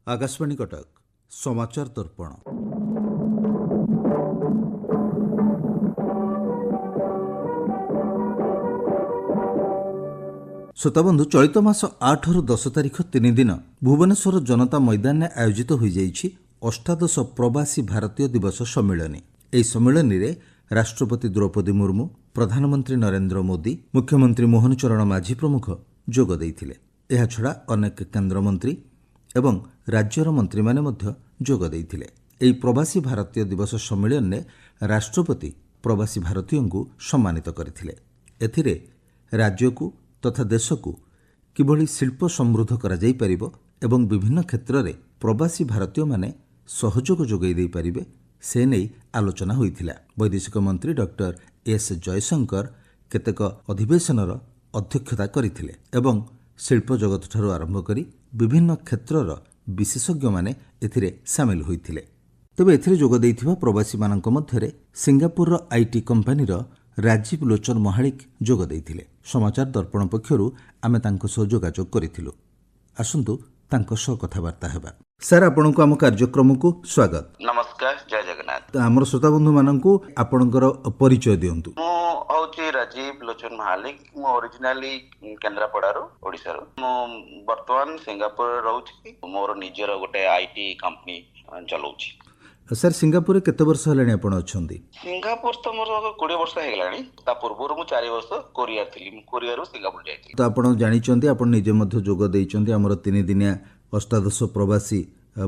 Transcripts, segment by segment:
आकाशवाणी कटक समाचार दर्पण। श्रोताबंधु, चलित मास 8 रु 10 तारिख 3 दिन भुवनेश्वर जनता मैदान में आयोजित हो जाइछि अष्टादश प्रवासी भारतीय दिवस सम्मेलन। ଏହି ସମ୍ମିଳନୀରେ ରାଷ୍ଟ୍ରପତି ଦ୍ରୌପଦୀ ମୁର୍ମୁ, ପ୍ରଧାନମନ୍ତ୍ରୀ ନରେନ୍ଦ୍ର ମୋଦି, ମୁଖ୍ୟମନ୍ତ୍ରୀ ମୋହନ ଚରଣ ମାଝୀ ପ୍ରମୁଖ ଯୋଗ ଦେଇଥିଲେ। ଏହାଛଡ଼ା ଅନେକ କେନ୍ଦ୍ରମନ୍ତ୍ରୀ ଏବଂ ରାଜ୍ୟର ମନ୍ତ୍ରୀମାନେ ମଧ୍ୟ ଯୋଗ ଦେଇଥିଲେ। ଏହି ପ୍ରବାସୀ ଭାରତୀୟ ଦିବସ ସମ୍ମିଳନୀରେ ରାଷ୍ଟ୍ରପତି ପ୍ରବାସୀ ଭାରତୀୟଙ୍କୁ ସମ୍ମାନିତ କରିଥିଲେ। ଏଥିରେ ରାଜ୍ୟକୁ ତଥା ଦେଶକୁ କିଭଳି ଶିଳ୍ପ ସମୃଦ୍ଧ କରାଯାଇପାରିବ ଏବଂ ବିଭିନ୍ନ କ୍ଷେତ୍ରରେ ପ୍ରବାସୀ ଭାରତୀୟମାନେ ସହଯୋଗ ଯୋଗାଇ ଦେଇପାରିବେ ସେ ନେଇ ଆଲୋଚନା ହୋଇଥିଲା। ବୈଦେଶିକ ମନ୍ତ୍ରୀ ଡକ୍ଟର ଏସ୍ ଜୟଶଙ୍କର କେତେକ ଅଧିବେଶନର ଅଧ୍ୟକ୍ଷତା କରିଥିଲେ ଏବଂ ଶିଳ୍ପ ଜଗତଠାରୁ ଆରମ୍ଭ କରି ବିଭିନ୍ନ କ୍ଷେତ୍ରର ବିଶେଷଜ୍ଞମାନେ ଏଥିରେ ସାମିଲ ହୋଇଥିଲେ। ତେବେ ଏଥିରେ ଯୋଗ ଦେଇଥିବା ପ୍ରବାସୀମାନଙ୍କ ମଧ୍ୟରେ ସିଙ୍ଗାପୁରର ଆଇଟି କମ୍ପାନୀର ରାଜୀବ ଲୋଚନ ମହାଳିକ ଯୋଗ ଦେଇଥିଲେ। ସମାଚାର ଦର୍ପଣ ପକ୍ଷରୁ ଆମେ ତାଙ୍କ ସହ ଯୋଗାଯୋଗ କରିଥିଲୁ। ଆସନ୍ତୁ ତାଙ୍କ ସହ କଥାବାର୍ତ୍ତା ହେବା। ସାର୍, ଆପଣଙ୍କୁ ଆମ କାର୍ଯ୍ୟକ୍ରମକୁ ସ୍ୱାଗତ। ନମସ୍କାର, ଜୟ ଜଗନ୍ନାଥ। ଆମର ଶ୍ରୋତାବନ୍ଧୁମାନଙ୍କୁ ଆପଣଙ୍କର ପରିଚୟ ଦିଅନ୍ତୁ। ମୁଁ ହଉଛି ରାଜୀବ ଲୋଚନ ମହାଲିକ। ମୁଁ ଓରିଜିନାଲି କେନ୍ଦ୍ରାପଡାରୁ, ଓଡ଼ିଶାରୁ। ମୁଁ ବର୍ତ୍ତମାନ ସିଙ୍ଗାପୁରରେ ରହୁଛି। ମୋର ନିଜର ଗୋଟେ ଆଇଟି କମ୍ପାନୀ ଚଲାଉଛି। ସାର୍, ସିଙ୍ଗାପୁରରେ କେତେ ବର୍ଷ ହେଲାଣି ଆପଣ ଅଛନ୍ତି? ସିଙ୍ଗାପୁର ତ ମୋର 20 ବର୍ଷ ହେଇଗଲାଣି। ତା ପୂର୍ବରୁ ମୁଁ 4 ବର୍ଷ କୋରିଆରେ ଥିଲି। ମୁଁ କୋରିଆରୁ ସିଙ୍ଗାପୁର ଯାଇଥିଲି। ତ ଆପଣ ଜାଣିଛନ୍ତି, ଆପଣ ନିଜେ ମଧ୍ୟ ଯୋଗ ଦେଇଛନ୍ତି ଆମର 3 ଦିନିଆ ଅଷ୍ଟାଦଶ ପ୍ରବାସୀ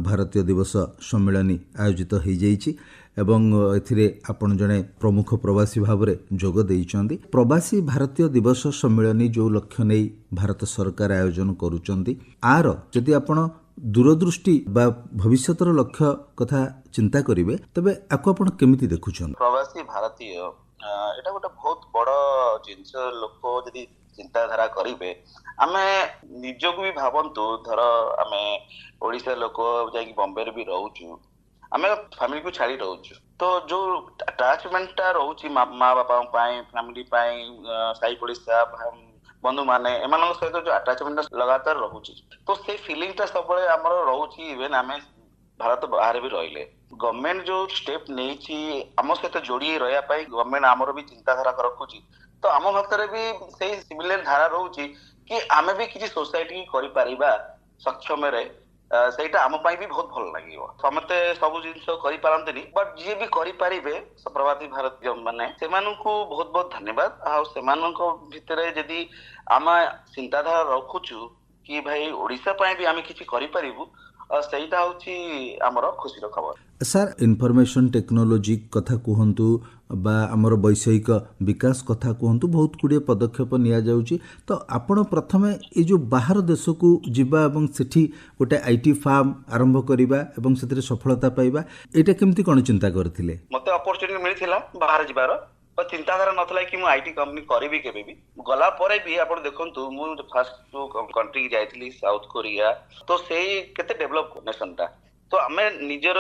ଭାରତୀୟ ଦିବସ ସମ୍ମିଳନୀ ଆୟୋଜିତ ହୋଇଯାଇଛି ଏବଂ ଏଥିରେ ଆପଣ ଜଣେ ପ୍ରମୁଖ ପ୍ରବାସୀ ଭାବରେ ଯୋଗ ଦେଇଛନ୍ତି। ପ୍ରବାସୀ ଭାରତୀୟ ଦିବସ ସମ୍ମିଳନୀ ଯେଉଁ ଲକ୍ଷ୍ୟ ନେଇ ଭାରତ ସରକାର ଆୟୋଜନ କରୁଛନ୍ତି, ଆର ଯଦି ଆପଣ ଦୂରଦୃଷ୍ଟି ବା ଭବିଷ୍ୟତର ଲକ୍ଷ୍ୟ କଥା ଚିନ୍ତା କରିବେ, ତେବେ ଆକୁ ଆପଣ କେମିତି ଦେଖୁଛନ୍ତି? ପ୍ରବାସୀ ଭାରତୀୟ ଏଇଟା ଗୋଟେ ବହୁତ ବଡ ଜିନିଷ। ଲୋକ ଯଦି ଚିନ୍ତାଧାରା କରିବେ, ଆମେ ନିଜକୁ ବି ଭାବନ୍ତୁ, ଧର ଆମେ ଓଡିଶା ଲୋକ ଯାଇକି ବମ୍ବେରେ ବି ରହୁଛୁ, ଆମେ ଫ୍ୟାମିଲିକୁ ଛାଡି ରହୁଛୁ, ତ ଯୋଉ ଆଟାଚମେଣ୍ଟଟା ରହୁଛି ମା ବାପାଙ୍କ ପାଇଁ, ଫ୍ୟାମିଲି ପାଇଁ, ସାହି ପଡିଶା, ବନ୍ଧୁମାନେ, ଏମାନଙ୍କ ସହିତ ଯୋଉ ଆଟାଚମେଣ୍ଟ ଲଗାତାର ରହୁଛି, ତ ସେଇ ଫିଲିଂଟା ସବୁବେଳେ ଆମର ରହୁଛି। ଇଭେନ ଆମେ ଭାରତ ବାହାରେ ବି ରହିଲେ, ଗଭର୍ଣ୍ଣମେଣ୍ଟ ଯୋଉ ଷ୍ଟେପ ନେଇଛି ଆମ ସହିତ ଯୋଡି ରହିବା ପାଇଁ, ଗଭର୍ଣ୍ଣମେଣ୍ଟ ଆମର ବି ଚିନ୍ତାଧାରା ରଖୁଛି, ତ ଆମ ଭିତରେ ବି ସେଇ ସିମିଲାର ଧାରା ରହୁଛି କି ଆମେ ବି କିଛି ସୋସାଇଟି କରିପାରିବା ସକ୍ଷମରେ। ସେଇଟା ଆମ ପାଇଁ ବି ବହୁତ ଭଲ ଲାଗିବ। ସମସ୍ତେ ସବୁ ଜିନିଷ କରିପାରନ୍ତିନି, ବଟ୍ ଯିଏ ବି କରିପାରିବେ ପ୍ରବାସୀ ଭାରତୀୟ ମାନେ, ସେମାନଙ୍କୁ ବହୁତ ବହୁତ ଧନ୍ୟବାଦ। ଆଉ ସେମାନଙ୍କ ଭିତରେ ଯଦି ଆମେ ଚିନ୍ତାଧାରା ରଖୁଛୁ କି ଭାଇ ଓଡିଶା ପାଇଁ ବି ଆମେ କିଛି କରିପାରିବୁ, ସେଇଟା ହଉଛି ଆମର ଖୁସିର ଖବର। ସାର୍, ଇନଫର୍ମେସନ ଟେକ୍ନୋଲୋଜି କଥା କୁହନ୍ତୁ ବା ଆମର ବୈଷୟିକ ବିକାଶ କଥା କୁହନ୍ତୁ, ବହୁତ ଗୁଡ଼ିଏ ପଦକ୍ଷେପ ନିଆଯାଉଛି। ତ ଆପଣ ପ୍ରଥମେ ଏଇ ଯେଉଁ ବାହାର ଦେଶକୁ ଯିବା ଏବଂ ସେଠି ଗୋଟେ ଆଇଟି ଫାର୍ମ ଆରମ୍ଭ କରିବା ଏବଂ ସେଥିରେ ସଫଳତା ପାଇବା, ଏଇଟା କେମିତି କ'ଣ ଚିନ୍ତା କରିଥିଲେ? ମତେ ଅପରଚୁନିଟି ମିଳିଥିଲା ବାହାର ଯିବାର, ଚିନ୍ତାଧାରା ନଥିଲା କି ମୁଁ ଆଇଟି କମ୍ପାନୀ କରିବି କେବେ ବି। ଗଲା ପରେ ବି ଆପଣ ଦେଖନ୍ତୁ, ମୁଁ ଫାଷ୍ଟ ଯୋଉ କଣ୍ଟ୍ରି ଯାଇଥିଲି ସାଉଥ କୋରିଆ, ତ ସେଇ କେତେ ଡେଭଲପ ନେସନଟା, ତ ଆମେ ନିଜର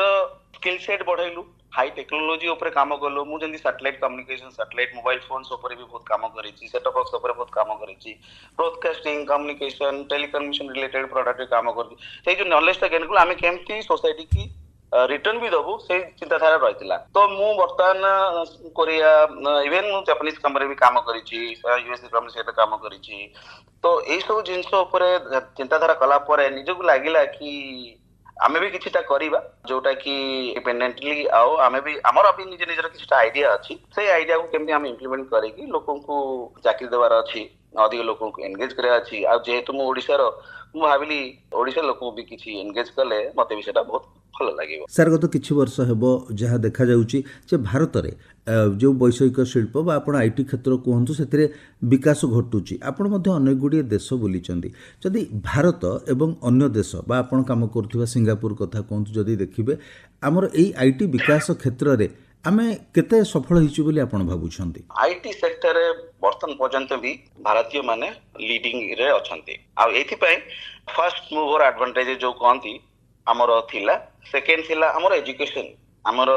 ସ୍କିଲ ସେଟ୍ ବଢେଇଲୁ, ହାଇ ଟେକ୍ନୋଲୋଜି ଉପରେ କାମ କଲୁ। ମୁଁ ଯେମିତି satellite communication, satellite mobile phones ଉପରେ ବି ବହୁତ କାମ କରିଛି, ସେଟଅପ୍ ବକ୍ସ ଉପରେ ବହୁତ କାମ କରିଛି, ବ୍ରଡକାଷ୍ଟିଂ, କମ୍ୟୁନିକେସନ, ଟେଲିକମ୍ୟୁନିକେସନ ରିଲେଟେଡ ପ୍ରଡକ୍ଟରେ କାମ କରିଛି। ସେଇ ଯୋଉ ନଲେଜଟା ଗେନ୍ କଲୁ, ଆମେ କେମିତି ସୋସାଇଟି କି ରିଟର୍ନ ବି ଦବୁ, ସେଇ ଚିନ୍ତାଧାରା ରହିଥିଲା। ତ ମୁଁ ବର୍ତ୍ତମାନ କୋରିଆ, ଇଭେନ ମୁଁ ଜାପାନିଜ କମ୍ପାନୀ ବି କାମ କରିଛି, ୟୁଏସ କମ୍ପାନୀ ସହିତ କାମ କରିଛି। ତ ଏଇ ସବୁ ଜିନିଷ ଉପରେ ଚିନ୍ତାଧାରା କଲା ପରେ ନିଜକୁ ଲାଗିଲା କି ଆମେ ବି କିଛିଟା କରିବା, ଯୋଉଟା କି ଇଣ୍ଡିପେଣ୍ଡେଣ୍ଟଲି, ଆଉ ଆମେ ବି ଆମର ବି ନିଜର କିଛିଟା ଆଇଡିଆ ଅଛି, ସେଇ ଆଇଡିଆକୁ କେମିତି ଆମେ ଇମ୍ପ୍ଲିମେଣ୍ଟ କରିକି ଲୋକଙ୍କୁ ଚାକିରି ଦେବାର ଅଛି, ଅଧିକ ଲୋକଙ୍କୁ ଏନଗେଜ କରିବାର ଅଛି। ଆଉ ଯେହେତୁ ମୁଁ ଓଡିଶାର, ମୁଁ ଭାବିଲି ଓଡିଶା ଲୋକଙ୍କୁ ବି କିଛି ଏନଗେଜ କଲେ ମତେ ବି ସେଟା ବହୁତ ଭଲ ଲାଗିବ। ସାର୍, ଗତ କିଛି ବର୍ଷ ହେବ ଯାହା ଦେଖାଯାଉଛି ଯେ ଭାରତରେ ଯେଉଁ ବୈଷୟିକ ଶିଳ୍ପ ବା ଆପଣ ଆଇଟି କ୍ଷେତ୍ର କୁହନ୍ତୁ, ସେଥିରେ ବିକାଶ ଘଟୁଛି। ଆପଣ ମଧ୍ୟ ଅନେକ ଗୁଡ଼ିଏ ଦେଶ ବୁଲିଛନ୍ତି। ଯଦି ଭାରତ ଏବଂ ଅନ୍ୟ ଦେଶ ବା ଆପଣ କାମ କରୁଥିବା ସିଙ୍ଗାପୁର କଥା କୁହନ୍ତୁ, ଯଦି ଦେଖିବେ ଆମର ଏଇ ଆଇଟି ବିକାଶ କ୍ଷେତ୍ରରେ ଆମେ କେତେ ସଫଳ ହେଇଛୁ ବୋଲି ଆପଣ ଭାବୁଛନ୍ତି? ଆଇଟି ସେକ୍ଟରରେ ବର୍ତ୍ତମାନ ପର୍ଯ୍ୟନ୍ତ ବି ଭାରତୀୟ ମାନେ ଲିଡିଂ ରେ ଅଛନ୍ତି। ଆଉ ଏଇଥିପାଇଁ ଫାର୍ଷ୍ଟ ମୁଭର ଆଡଭାଣ୍ଟେଜ ଯୋଉ କହନ୍ତି ଆମର ଥିଲା, ସେକେଣ୍ଡ ଥିଲା ଆମର ଏଜୁକେସନ, ଆମର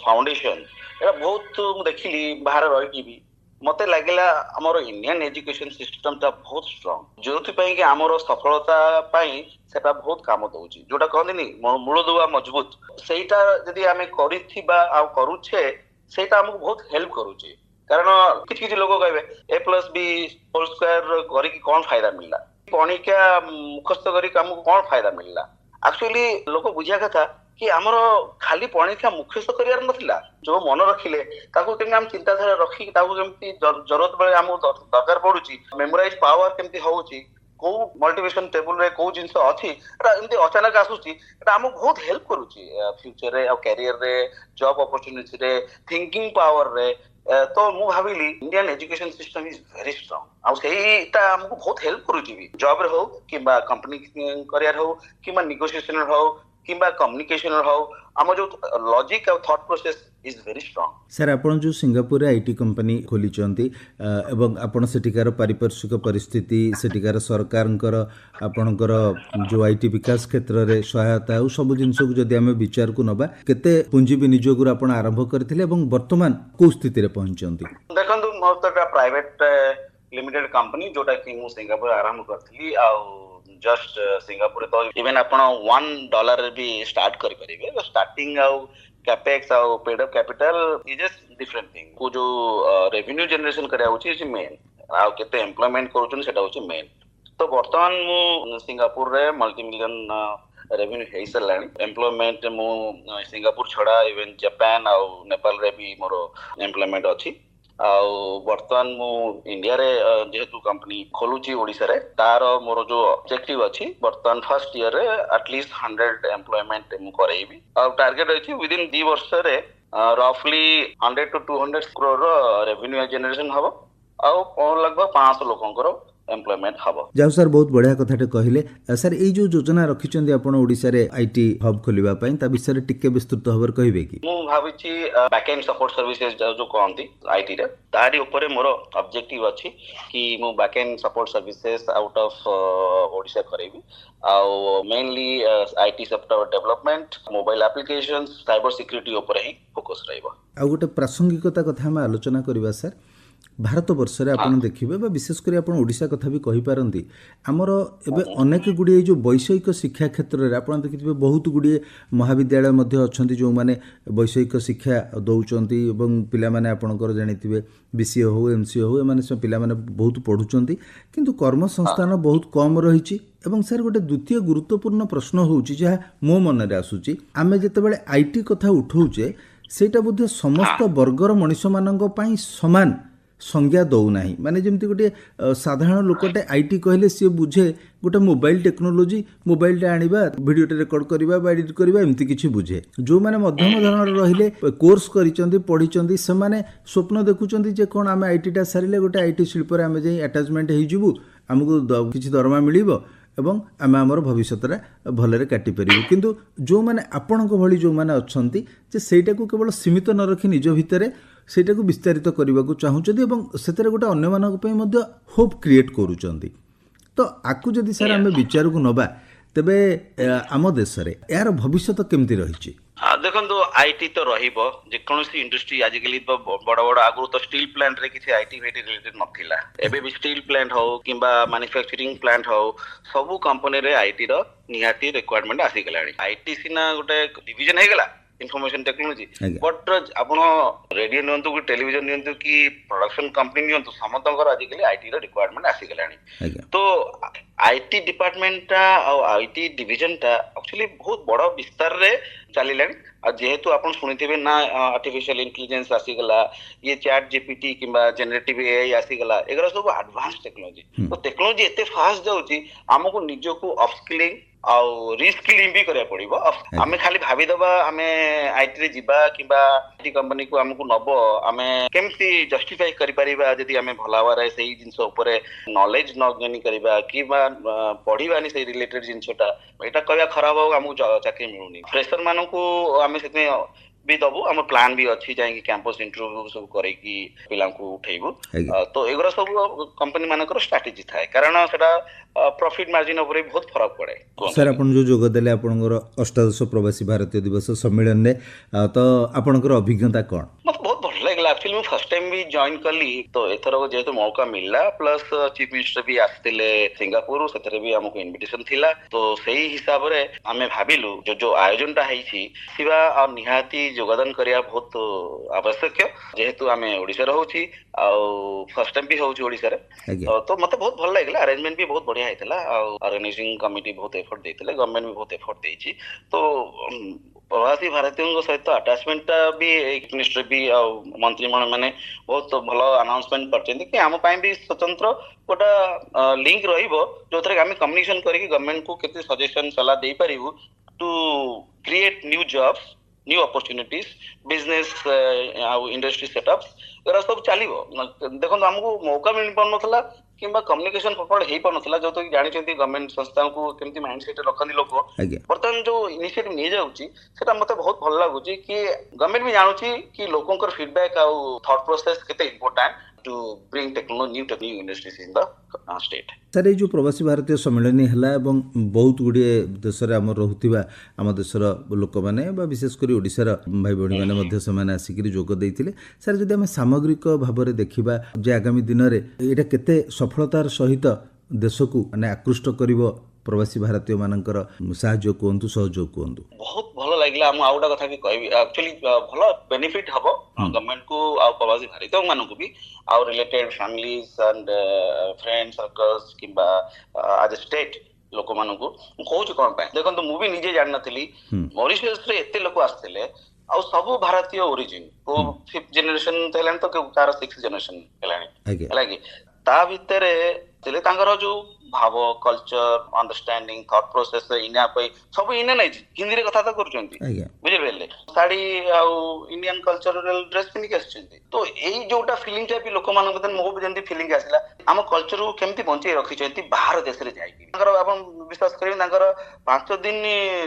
ଫାଉଣ୍ଡେସନ। ଏଟା ବହୁତ ମୁଁ ଦେଖିଲି ବାହାରେ ରହିକି ବି मते लागिला हमर इंडियन एजुकेशन सिस्टम ता बहुत स्ट्रांग जोथि पई कि हमर सफलता पई सेटा बहुत काम दउची जोटा कहंदिनी मूल दुआ मजबूत सेटा यदि आमे करिथिबा आ करूछे सेटा हमको बहुत हेल्प करूची कारण किछ किछ लोग कहबे a plus b whole square करी कि कोन फायदा मिलला पणिका मुखस्त करी हमको कोन फायदा मिलला एक्चुअली लोग बुझिया कथा कि हमर खाली पणिका मुखस्त करियार नथिला जो मन रखिले ताको केम हम चिंताधारा रखी ताको केमती जरूरत बेले हमको दरकार पडुची मेमोराइज पावर केमती होउची को मल्टीप्लिकेशन टेबल रे को जिंस अछि एटा एमती अचानक आसुची एटा हमको बहुत हेल्प करूची फ्यूचर रे आ करियर रे जॉब अपॉर्चुनिटी रे थिंकिंग पावर रे तो मु भाविली Indian education system is very strong आ सेटा हमको बहुत हेल्प करूची भी जॉब रे हो किबा कंपनी करियर हो किबा नेगोशिएशन हो किबा कम्युनिकेशन हो हम जो लॉजिक और thought process is very strong sir आपण जो सिंगापुर आईटी कंपनी खोली चंती एवं आपण सेटिकार पारिपार्श्विक परिस्थिति सेटिकार सरकारनकर आपणकर जो आईटी विकास क्षेत्र रे सहायता और सब जिंस को जदि हमें विचार को नबा केते पूंजी विनियोग आरंभ आरंभ करथिले एवं वर्तमान को स्थिति रे पहुंचंती देखंतु मोर तो प्राइवेट लिमिटेड कंपनी जोटा कि मु सिंगापुर आरंभ करथली आ जस्ट सिंगापुर तो इवन आपण $1 भी स्टार्ट करि परिबे स्टार्टिंग आउ कैपेक्स आउ paid up capital is just different thing को जो रेवेन्यू जनरेशन करिया होची इज मेन आ केते एम्प्लॉयमेंट करूछन सेटा होची मेन तो वर्तमान मु सिंगापुर रे मल्टी मिलियन रेवेन्यू हे सलानी एम्प्लॉयमेंट मु सिंगापुर छडा इवन जापान आ नेपाल रे भी मोर एम्प्लॉयमेंट अछि वर्तमान मु इंडिया रे जेहेतु कंपनी खोलुची ओडिसा रे तार मोर जो ऑब्जेक्टिव अछि वर्तमान फर्स्ट ईयर रे एटलीस्ट 100 एम्प्लॉयमेंट मु करेबी और टारगेट अछि विद इन 2 वर्ष रे रफली 100 to 200 करोड़ रेवेन्यू जनरेशन हबो और लगभग 500 लोकंकर एम्प्लॉयमेंट हबो जाऊ सर बहुत बढ़िया कथाटे कहले सर ए जो योजना रखिचंदी आपण ओडिसा रे आईटी हब खोलिबा पई ता विषय रे टिके विस्तृत हबर कहिबे कि मु भाबिची बैक एंड सपोर्ट सर्विसेज जो कहंती आईटी रे तारी ऊपर मोर ऑब्जेक्टिव अछि कि मु back end support services out of Odisha करेबी mainly IT software development mobile applications cyber security ऊपर ही फोकस रहइबो आ गोटे प्रासंगिकता कथा हम आलोचना करबा सर भारत वर्ष रे आपण देखिबे बा विशेष करी आपण ओडिसा कथा भी कहि पारंती हमर एबे अनेक गुडी जो वैषयिक शिक्षा क्षेत्र रे आपण देखिबे बहुत गुडी महाविद्यालय मध्ये अछंती जो माने वैषयिक शिक्षा दउचंती एवं पिला माने आपणकर जानिथिबे बीसीए हो एमसीए हो माने सब पिला माने बहुत पढुचंती किंतु कर्म संस्थान बहुत कम रहिछि एवं सर गोटे द्वितीय गुरुत्वपूर्ण प्रश्न होउछि जे मो मन रे आसुछि आमे जते बेले आईटी कथा उठौचे सेटा बुद्धि समस्त वर्गर मनुष्य मानक पई समान संज्ञा दौ नाही माने जेमती गोटे साधारण लोकटे आईटी कहले सी बुझे गोटे मोबाइल टेक्नोलोजी मोबाइल आनिबा वीडियो रिकॉर्ड करबा बा एडिट करबा एमती किछि बुझे जो माने मध्यम धरण रहिले कोर्स करिचंदी पढिचंदी से माने स्वप्न देखुचंदी जे कोन आमे आईटी टा सारिले गोटे आईटी शिल्प रे आमे जे अटैचमेंट हेइ जिवु हमकु किछि दरमा मिलिबो एवं आमे हमर भविष्यतरा भलरे काटि परिबो किंतु जो माने आपणको भली जो माने अछंती जे सेटा को केवल सीमित न रखि निज भितरे सेटा को विस्तारित करबा को चाहुचंदी एवं सेतरे गोटे अन्य मानक पय मध्ये होप क्रिएट करूचंदी तो आकु जदि सर आमे विचार को नबा तबे आम देश रे यार भविष्य तो केमती रहिछि देखो आईटी तो रहिबो जे कोनोसी इंडस्ट्री आजिकली तो बड़ बड़ आगु तो स्टील प्लांट रे किछि आईटी वेटी रिलेटेड नथिला एबे भी स्टील प्लांट हो किबा मैन्युफैक्चरिंग प्लांट हो सबु कंपनी रे आईटी रो निहाती रिक्वायरमेंट आसी गलानी आईटी सिना गोटे डिवीजन हे गला इन्फॉर्मेशन टेक्नोलॉजी बट आपण रेडियो नियंतु कि टेलीविजन नियंतु कि प्रोडक्शन कंपनी नियंतु समतंकर आजिकली आईटी रो रिक्वायरमेंट आसी गलानी तो आईटी डिपार्टमेंट टा और आईटी डिवीजन टा एक्चुअली बहुत बड़ विस्तार रे चलिलानी आ जेहेतु आपण सुनिथिबे ना आर्टिफिशियल इंटेलिजेंस आसी गला ये चैट जीपीटी किबा जनरेटिव एआई आसी गला एगरा सब एडवांस टेक्नोलॉजी तो टेक्नोलॉजी एते फास्ट जाउची हमको निजो को अपस्किलिंग आउ रिस्किलिंग भी करिया पड़िबो हमें खाली भाबी दबा हमें आईटी रे जिबा किबा आईटी कंपनी को हमको नबो हमें केमती जस्टिफाई करि परिबा यदि हमें भलावा रे सेही जिंस ऊपर नॉलेज न गेन करिबा किबा पढिबानी से रिलेटेड जिंसटा एटा कहया खराब हो हमको चाकरी मिलुनी फ्रेशर मानन को हमें सेते भी दबु हम प्लान भी अच्छी जाएंगे कैंपस इंटरव्यू सब करे कि पिला को उठेबु तो एगरा सब कंपनी मानकर स्ट्रेटजी थाए कारण सेटा प्रॉफिट मार्जिन ऊपर बहुत फरक पड़े सर आपण जो जोग देले आपनकर 18 प्रवासी भारतीय दिवस सम्मेलन ने तो आपनकर अभिज्ञता कोन मत बहुत भल लगे एक्चुअली मुझे फर्स्ट टाइम भी जॉइन कली तो एथर जेहेतु मौका मिलला प्लस चीफ मिनिस्टर भी आसते सिंगापुर से भी हमको इनविटेशन थिला तो सही हिसाब रे आमे भाबिलु जो आयोजन टा हेछि सिवा और निहाती योगदान करिया बहुत आवश्यक जेहेतु आमे ओडिसा रहउछि आ फर्स्ट टाइम भी होउछि ओडिसा रे तो मते बहुत भल लागला अरेंजमेंट भी बहुत बढ़िया हेतला आ ऑर्गेनाइजिंग कमिटी बहुत एफर्ट देथिले गवर्नमेंट भी बहुत एफर्ट देछि तो प्रवासी भारतीयों सहित अटाचमेंट भी मिनिस्टर भी मंत्रीमंडल मैंने बहुत भल अनाउंसमेंट करछन्ती कि आम पई भी स्वतंत्र गोटा लिंक रहिबो जोथरे आम कम्युनिकेशन करके गवर्नमेंट को केते सजेशन सलाह दे परिबु to create new jobs new opportunities business industry setups एरा सब चलिबो देखो हमको मौका मिल पानथला किंबा कम्युनिकेशन प्रॉपर हे पानथला जो तो जानि छथि गवर्नमेंट संस्था को केमति माइंडसेट रखनी लोक बर्तमान जो इनिशिएटिव नहीं जाउची सेटा मते बहुत भल लागुची कि गवर्नमेंट भी जानुची कि लोकंकर फीडबैक आ थॉट प्रोसेस केते important to bring technology new industries in the state sir ये जो प्रवासी भारतीय सम्मेलन है एवं बहुत गुड़े देश में आम रुवा आम देशर लोक मैंने विशेषकर ओडिशार भाई भौणी मैंने आसिक जोग देते सर जब आम सामग्रिक भाव में देखा जे आगामी दिन में यहाँ केते सफलतार सहित देश को माने आकृष्ट कर प्रवासी भारतीय मानकर साहाय्य कहतु सहयोग कहतु बहुत भल लगे आउ गोटे कथा भी कहबी एक्चुअली भल बेनिफिट हम गवर्नमेंट को आ प्रवासी भारतीय मान को भी आउ related families and friends circles किंबा एज स्टेट लोक मान को कहूँ कौन देखो मु भी निजे जान नी मॉरिशस रे एते लोक आसते आ सब भारतीय ओरिजिन को 5th जनरेशन तो कार 6th जनरेशन है ता भितर जो भाव कल्चर अंडरस्टैंडिंग थॉट प्रोसेस इना पे सब इना नहीं हिंदी रे कथा तो करछंती बुझे बेले साड़ी आ इंडियन कल्चरल ड्रेस पिन के आछंती तो एई जोटा फीलिंग टा भी लोक मान बदन मो जंती फीलिंग आसिला हम कल्चर को केमती बंचे रखी छंती बाहर देश रे जाई तांकर आपण विश्वास करिन तांकर 5 दिन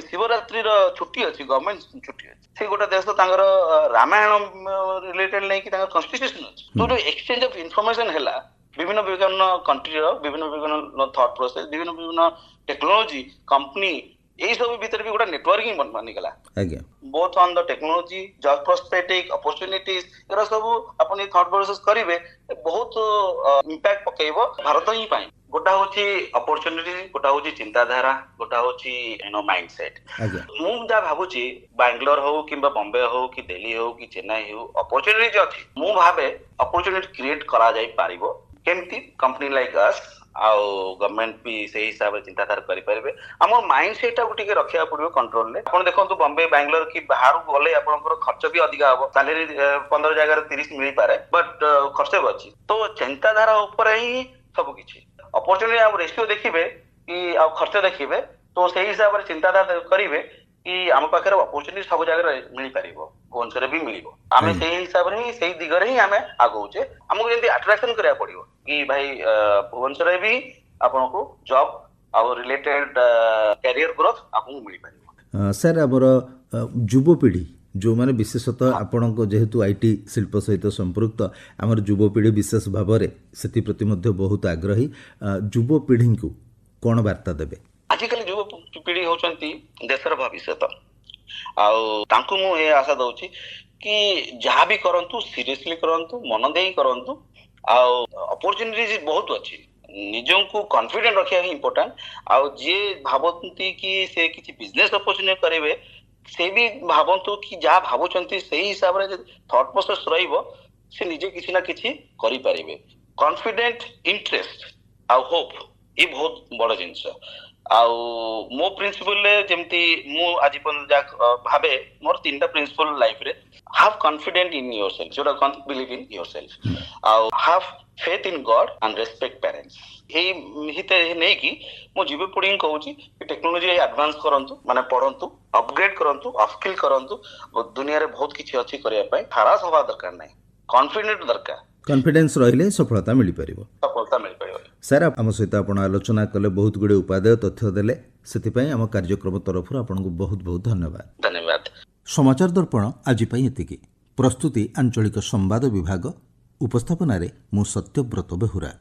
शिवरात्रि रो छुट्टी अछि गवर्नमेंट छुट्टी अछि से गोटा देश तांकर रामायण रिलेटेड नै कि तांकर कॉन्स्टिट्यूशन अछि तो जो एक्सचेंज ऑफ इंफॉर्मेशन हैला विभिन्न विभिन्न कंट्री विभिन्न विभिन्न थॉट प्रोसेस विभिन्न टेक्नोलॉजी कंपनी यही सब भीतर भी गोटा नेटवर्किंग बनी गला both on the technology job prospective opportunities era सब अपन थॉट प्रोसेस करिवे बहुत इंपैक्ट पकेइबो भारत ही पाई गोटा होची अपॉर्चुनिटी गोटा होची चिंताधारा गोटा होची माइंडसेट मु जा भाबुची बैंगलोर हो किंबा बॉम्बे हो कि दिल्ली हो कि चेन्नई हो अपॉर्चुनिटी अछि मु भाबे अपॉर्चुनिटी क्रिएट करा जाई पारिबो केमती कंपनी लाइक अस आउ गवर्नमेंट भी सही हिसाब से चिंताधारा करि परिबे हमर माइंडसेट को टिके रखिया पड़िबो कंट्रोल ले आपण देखंतु बॉम्बे बैंगलोर की बाहर गले आपनकर खर्च भी अधिक हबो सैलरी 15 जगह 30 मिल पारे बट खर्च भी अछि तो चिंताधारा ऊपर ही सब किछि अपॉर्चुनिटी आप रेशियो देखिबे कि आ खर्च देखिबे तो सही हिसाब से चिंताधारा करिवे कि आम पाखे अपॉर्चुनिटी सब जगह मिल पारिबो भुवनेश्वर भी मिलिबो आमे सही हिसाब रे सही दिगरे ही आमे आगौचे हमको जेंति अट्रैक्शन करिया पड़िबो कि भाई भुवनेश्वर भी आपन को जॉब और रिलेटेड कैरियर ग्रोथ आपन मिल पारिबो सर हमर युवपीढ़ी जो माने विशेषतः आपण जेहेतु आईटी शिल्प सहित संपृक्त आमर युवपीढ़ी विशेष भाव में से प्रति बहुत आग्रही युवपीढ़ी को कौन वार्ता देबे आजिकल युवपीढ़ी होचंती देशर भविष्य आउ मु ए आशा दउची कि जहाँ भी करंतु सीरियसली करंतु मन देई करंतु आउ अपॉर्चुनिटीज बहुत अच्छी निजों को कॉन्फिडेंट रखिया इंपोर्टेंट आउ जे भावंती कि से किछि बिजनेस अपॉर्चुनिटी करेबे से भी भावंतु कि जहाँ भावुचंती सही हिसाब रे थॉट प्रोसेस रहिबो से निजे किछि ना किछि करि परिबे कॉन्फिडेंट इंटरेस्ट आउ होप ये बहुत बड़ जिंस आउ मो प्रिंसिपल जेमती मु आज भावे मोर 3टा प्रिंसिपल लाइफ रे हैव कॉन्फिडेंट इन योरसेल्फ जोटा बिलीव इन योरसेल्फ आउ have faith in God and respect parents एई हिते नै कि मो युवपीढ़ी कहूची कि टेक्नोलॉजी एडवांस करंतु माने पढंतु अपग्रेड करंतु अपस्किल करंतु दुनिया रे बहुत किछि अछि करिया पय हरास होबा दरकार नै कॉन्फिडेंट दरकार कॉन्फिडेंस रहिले सफलता मिली परिबो सफलता मिली परिबो सर आम सहित आपण आलोचना कले बहुत गुड़े उपादेय तथ्य देले सेतिपई आम कार्यक्रम तरफ आपको बहुत बहुत धन्यवाद धन्यवाद समाचार दर्पण आज पई एतिकी प्रस्तुति आंचलिक संवाद विभाग उपस्थापन मु सत्यव्रत बेहुरा।